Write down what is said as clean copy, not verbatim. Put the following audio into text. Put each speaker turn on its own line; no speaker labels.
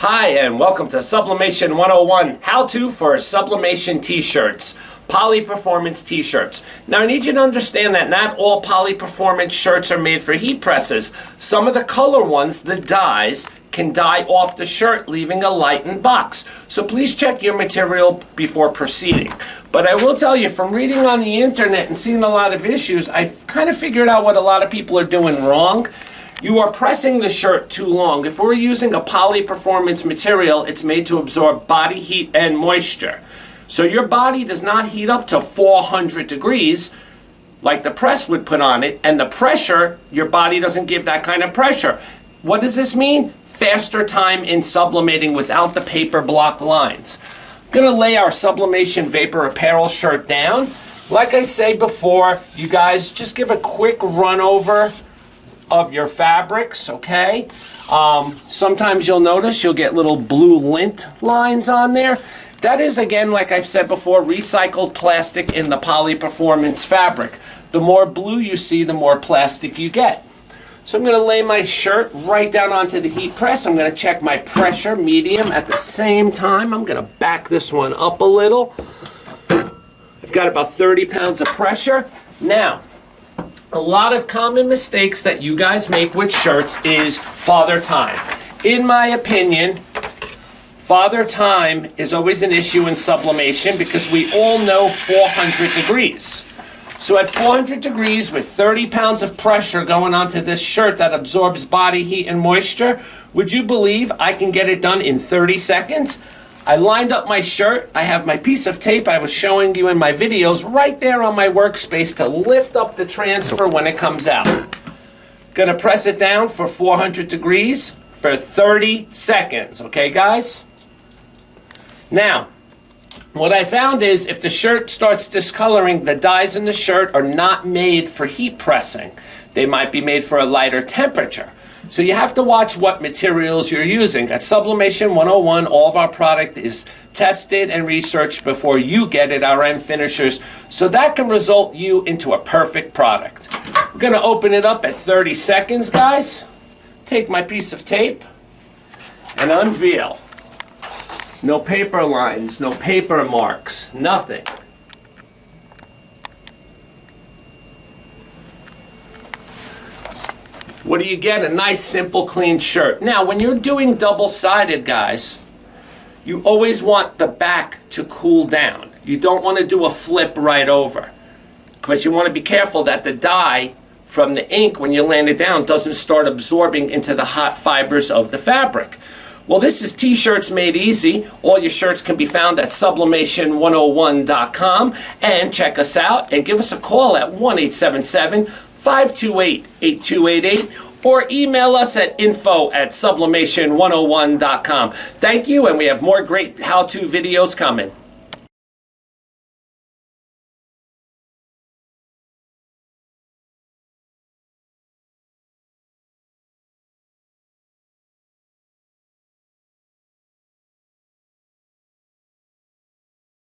Hi, and welcome to Sublimation 101, how-to for Sublimation t-shirts, Poly Performance t-shirts. Now I need you to understand that not all Poly Performance shirts are made for heat presses. Some of the color ones, the dyes, can dye off the shirt, leaving a lightened box. So please check your material before proceeding. But I will tell you, from reading on the internet and seeing a lot of issues, I've kind of figured out what a lot of people are doing wrong. You are pressing the shirt too long. If we're using a Poly Performance material, it's made to absorb body heat and moisture. So your body does not heat up to 400 degrees like the press would put on it, and the pressure, your body doesn't give that kind of pressure. What does this mean? Faster time in sublimating without the paper block lines. I'm gonna lay our Sublimation Vapor Apparel shirt down. Like I say before, you guys just give a quick run over of your fabrics, okay? Sometimes you'll notice you'll get little blue lint lines on there. That is, again, like I've said before, recycled plastic in the Poly Performance fabric. The more blue you see, the more plastic you get. So I'm going to lay my shirt right down onto the heat press. I'm going to check my pressure, medium. At the same time, I'm going to back this one up a little. I've got about 30 pounds of pressure. Now, a lot of common mistakes that you guys make with shirts is father time. In my opinion, father time is always an issue in sublimation because we all know 400 degrees. So at 400 degrees with 30 pounds of pressure going onto this shirt that absorbs body heat and moisture, would you believe I can get it done in 30 seconds? I lined up my shirt. I have my piece of tape I was showing you in my videos right there on my workspace to lift up the transfer when it comes out. Gonna press it down for 400 degrees for 30 seconds, okay guys? Now, what I found is if the shirt starts discoloring, the dyes in the shirt are not made for heat pressing. They might be made for a lighter temperature. So you have to watch what materials you're using. At Sublimation 101, all of our product is tested and researched before you get it, our end finishers. So that can result you into a perfect product. We're gonna open it up at 30 seconds, guys. Take my piece of tape and unveil. No paper lines, no paper marks, nothing. What do you get? A nice, simple, clean shirt. Now, when you're doing double-sided, guys, you always want the back to cool down. You don't want to do a flip right over, because you want to be careful that the dye from the ink, when you land it down, doesn't start absorbing into the hot fibers of the fabric. Well, this is T-Shirts Made Easy. All your shirts can be found at sublimation101.com. And check us out and give us a call at 1-877-528-8288 or email us at info@sublimation101.com. Thank you, and we have more great how-to videos coming.